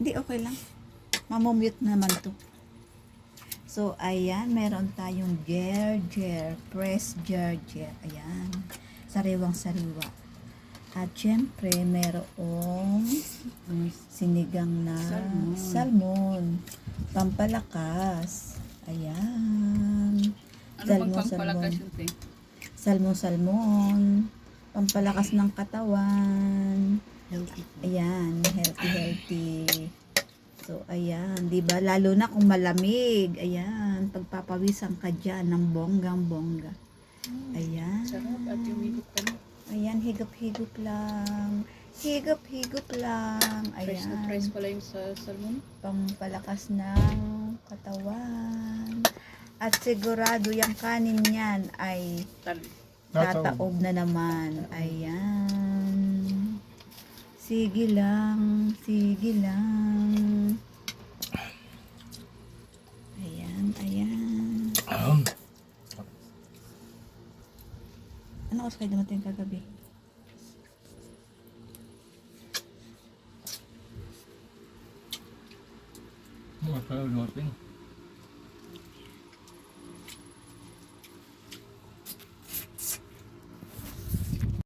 Hindi, okay lang. Mamumute naman to. So, ayan, meron tayong gerger, press gerger. Ayan, sariwang-sariwa. At syempre, merong sinigang na Salmon. salmon. Pampalakas. Ayan. Ano bang Salmon, pampalakas salmon. yun, te? Salmon. Pampalakas ng katawan. Ayan, healthy. So, ayan, di ba? Lalo na kung malamig. Ayan, pagpapawisan ka dyan ng bonggang-bongga. Ayan. Sarap at humigop ka na. Ayan, higop-higop lang. Higop-higop lang. Fresh na Ayan, fresh pala yung sa salmon. pampalakas ng katawan. At sigurado yung kanin niyan ay tataob na naman. Ayan. Sige lang. Ayan. Ano oras kayo dumating kagabi? Mga kalulutin.